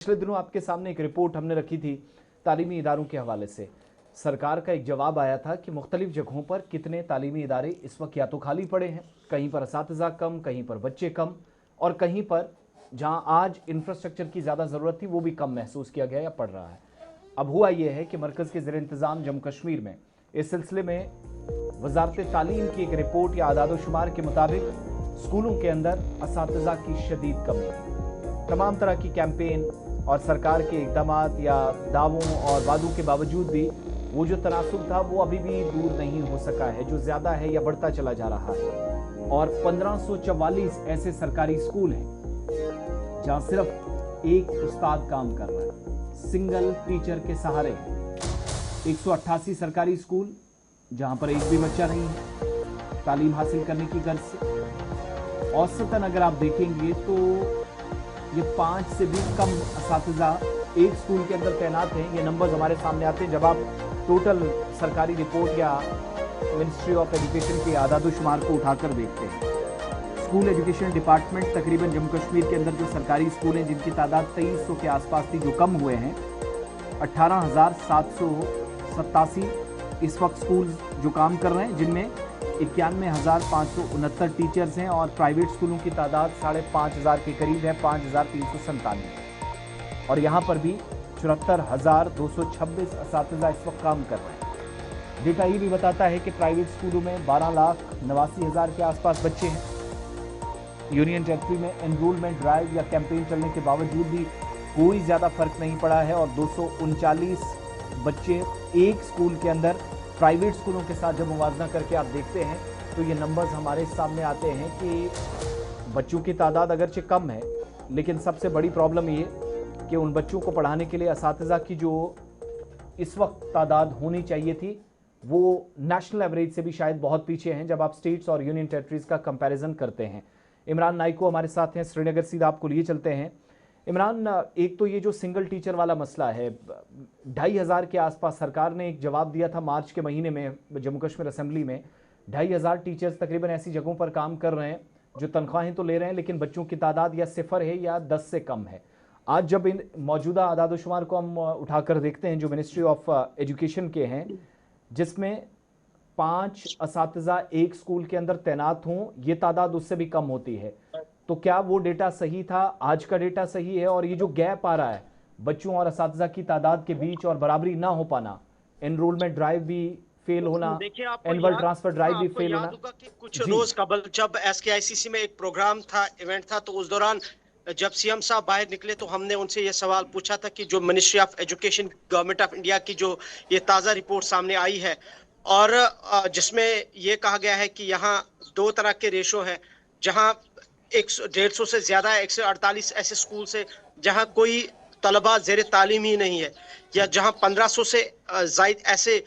पिछले दिनों आपके सामने एक रिपोर्ट हमने रखी थी तालीमी इदारों के हवाले से। सरकार का एक जवाब आया था कि मुख्तलिफ जगहों पर कितने तालीमी इदारे इस वक्त या तो खाली पड़े हैं, कहीं पर असातिज़ा कम, कहीं पर बच्चे कम, और कहीं पर जहां आज इंफ्रास्ट्रक्चर की ज़्यादा ज़रूरत थी वो भी कम महसूस किया गया या पड़ रहा है। अब हुआ यह है कि मरकज़ के ज़ेर इंतज़ाम जम्मू कश्मीर में इस सिलसिले में वजारत तालीम की एक रिपोर्ट या आदाद-ओ-शुमार के मुताबिक स्कूलों के अंदर असातिज़ा की शदीद कमी है। तमाम तरह की कैंपेन और सरकार के इकदाम या दावों और वादों के बावजूद भी वो जो तनासुब था वो अभी भी दूर नहीं हो सका है, जो ज़्यादा है या बढ़ता चला जा रहा है। और 1544 ऐसे सरकारी स्कूल हैं जहाँ सिर्फ एक उस्ताद काम कर रहा है, सिंगल टीचर के सहारे। 188 सरकारी स्कूल जहाँ पर एक भी बच्चा नहीं है तालीम हासिल करने की गर्ज से। औसतन अगर आप देखेंगे तो ये 5 से भी कम असातिज़ा एक स्कूल के अंदर तैनात हैं। ये नंबर्स हमारे सामने आते हैं जब आप टोटल सरकारी रिपोर्ट या मिनिस्ट्री ऑफ एजुकेशन के आदाद-ओ-शुमार को उठाकर देखते हैं। स्कूल एजुकेशन डिपार्टमेंट तकरीबन जम्मू कश्मीर के अंदर जो सरकारी स्कूल हैं जिनकी तादाद 2300 के आसपास थी, जो कम हुए हैं 18,787 इस वक्त स्कूल जो काम कर रहे हैं, जिनमें 91,569 टीचर्स हैं और प्राइवेट स्कूलों की तादाद 5,500 के करीब है, 5,397। और यहाँ पर भी 74,226 असातिज़ा इस वक्त काम कर रहे हैं। डेटा ये भी बताता है कि प्राइवेट स्कूलों में 12,89,000 के आसपास बच्चे हैं। यूनियन टेरिटरी में एनरोलमेंट ड्राइव या कैंपेन चलने के बावजूद भी कोई ज़्यादा फर्क नहीं पड़ा है और 239 बच्चे एक स्कूल के अंदर प्राइवेट स्कूलों के साथ जब मुवाजना करके आप देखते हैं तो ये नंबर्स हमारे सामने आते हैं कि बच्चों की तादाद अगरचे कम है, लेकिन सबसे बड़ी प्रॉब्लम ये कि उन बच्चों को पढ़ाने के लिए असातिज़ा की जो इस वक्त तादाद होनी चाहिए थी वो नेशनल एवरेज से भी शायद बहुत पीछे हैं जब आप स्टेट्स और यूनियन टेरिटरीज का कंपैरिजन करते हैं। इमरान नाइको हमारे साथ हैं श्रीनगर, सीधा आपको लिए चलते हैं। इमरान, एक तो ये जो सिंगल टीचर वाला मसला है, 2,500 के आसपास सरकार ने एक जवाब दिया था मार्च के महीने में जम्मू कश्मीर असेंबली में। 2,500 टीचर्स तकरीबन ऐसी जगहों पर काम कर रहे हैं जो तनख्वाहें तो ले रहे हैं लेकिन बच्चों की तादाद या सिफर है या 10 से कम है। आज जब इन मौजूदा आदाद-ओ-शुमार को हम उठाकर देखते हैं जो मिनिस्ट्री ऑफ एजुकेशन के हैं, जिसमें 5 असातिज़ा एक स्कूल के अंदर तैनात हों, ये तादाद उससे भी कम होती है। तो क्या वो डेटा सही था? आज का डेटा सही है? और ये जो गैप आ रहा है बच्चों और असातिज़ा की तादाद के बीच और बराबरी ना हो पाना, एनरोलमेंट ड्राइव भी फेल होना, एनुअल ट्रांसफर ड्राइव भी फेल होना। कि कुछ रोज कबल जब SKICC में एक प्रोग्राम था, इवेंट था, तो उस दौरान जब CM साहब बाहर निकले तो हमने उनसे ये सवाल पूछा था कि जो ministry of education government of India की जो ये ताज़ा रिपोर्ट सामने आई है और जिसमें ये कहा गया है कि यहाँ 2 तरह के रेशो है, जहाँ 150 से ज्यादा 148 ऐसे स्कूल से जहाँ कोई तलबा ज़ेर तालीम ही नहीं है, या जहाँ 1500 से जायद ऐसे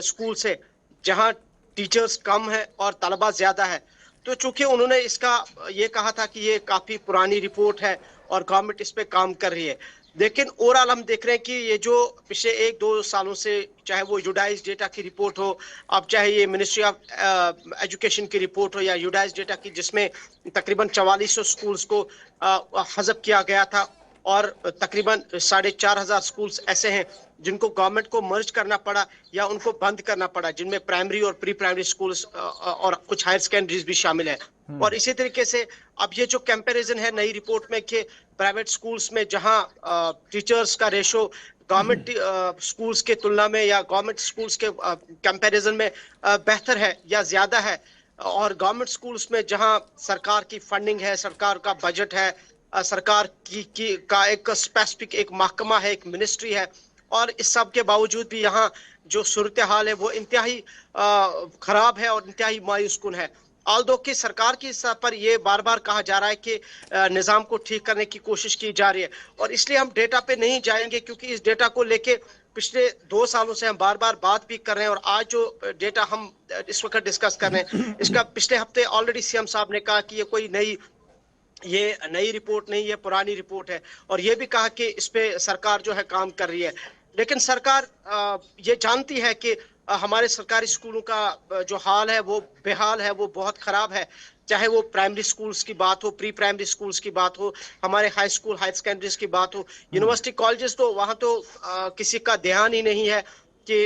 स्कूल से जहाँ टीचर्स कम है और तलबा ज्यादा है। तो चूंकि उन्होंने इसका ये कहा था कि ये काफी पुरानी रिपोर्ट है और गवर्नमेंट इस पे काम कर रही है, लेकिन ओवरऑल हम देख रहे हैं कि ये जो पिछले 1-2 सालों से, चाहे वो यूडाइज डेटा की रिपोर्ट हो, अब चाहे ये मिनिस्ट्री ऑफ एजुकेशन की रिपोर्ट हो या यूडाइज डेटा की, जिसमें तकरीबन 4400 स्कूल्स को हज़फ किया गया था और तकरीबन 4,500 स्कूल्स ऐसे हैं जिनको गवर्नमेंट को मर्ज करना पड़ा या उनको बंद करना पड़ा, जिनमें प्राइमरी और प्री प्राइमरी स्कूल्स और कुछ हायर सेकेंडरीज भी शामिल है। और इसी तरीके से अब ये जो कंपैरिजन है नई रिपोर्ट में कि प्राइवेट स्कूल्स में जहां टीचर्स का रेशो गवर्नमेंट स्कूल्स के तुलना में या गवर्नमेंट स्कूल्स के कंपैरिजन में बेहतर है या ज्यादा है, और गवर्नमेंट स्कूल्स में जहां सरकार की फंडिंग है, सरकार का बजट है, सरकार की का एक स्पेसिफिक एक महकमा है, एक मिनिस्ट्री है, और इस सब के बावजूद भी यहाँ जो सूरत हाल है वो इंतहाई खराब है और इंतहाई मायूसकुन है। आल्दो की सरकार की सतह पर यह बार बार कहा जा रहा है कि निज़ाम को ठीक करने की कोशिश की जा रही है, और इसलिए हम डेटा पे नहीं जाएंगे क्योंकि इस डेटा को लेके पिछले 2 सालों से हम बार बार बात भी कर रहे हैं। और आज जो डेटा हम इस वक्त डिस्कस कर रहे हैं, इसका पिछले हफ्ते ऑलरेडी CM साहब ने कहा कि ये कोई नई रिपोर्ट नहीं है, पुरानी रिपोर्ट है, और ये भी कहा कि इस पे सरकार जो है काम कर रही है। लेकिन सरकार ये जानती है कि हमारे सरकारी स्कूलों का जो हाल है वो बेहाल है, वो बहुत खराब है। चाहे वो प्राइमरी स्कूल्स की बात हो, प्री प्राइमरी स्कूल्स की बात हो, हमारे हाई स्कूल हायर सेकेंडरीज की बात हो, यूनिवर्सिटी कॉलेजेस, तो वहां तो किसी का ध्यान ही नहीं है कि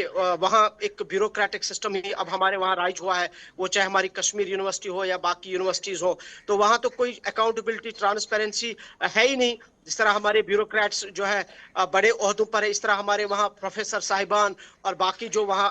वहाँ एक ब्यूरोक्रेटिक सिस्टम ही अब हमारे वहाँ राइज हुआ है। वो चाहे हमारी कश्मीर यूनिवर्सिटी हो या बाकी यूनिवर्सिटीज हो, तो वहाँ तो कोई अकाउंटेबिलिटी ट्रांसपेरेंसी है ही नहीं। जिस तरह हमारे ब्यूरोक्रेट्स जो है बड़े ओहदों पर है, इस तरह हमारे वहाँ प्रोफेसर साहिबान और बाकी जो वहाँ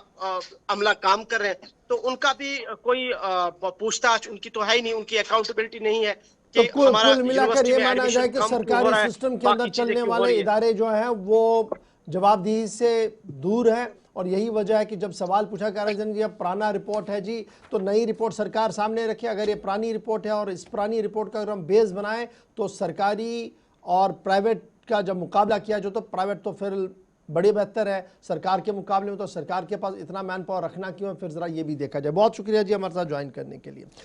अमला काम कर रहे हैं, तो उनका भी कोई पूछताछ उनकी तो है ही नहीं, उनकी अकाउंटेबिलिटी नहीं है तो कि हमारा कुल मिलाकर यूनिवर्सिटी ये में माना एडमिशन जाए कि कम क्यों हो सरकारी रहा है, सिस्टम के अंदर बाकी चीजें चलने क्यों हो वाले रही है। इदारे जो हैं वो जवाबदेही से दूर हैं, और यही वजह है कि जब सवाल पूछा जा रहा है जी अब पुराना रिपोर्ट है जी, तो नई रिपोर्ट सरकार सामने रखे। अगर ये पुरानी रिपोर्ट है और इस पुरानी रिपोर्ट का अगर हम बेस बनाएं तो सरकारी और प्राइवेट का जब मुकाबला किया जो, तो प्राइवेट तो फिर बड़ी बेहतर है सरकार के मुकाबले में, तो सरकार के पास इतना मैन पावर रखना क्यों है, फिर ज़रा ये भी देखा जाए। बहुत शुक्रिया जी हमारे साथ ज्वाइन करने के लिए।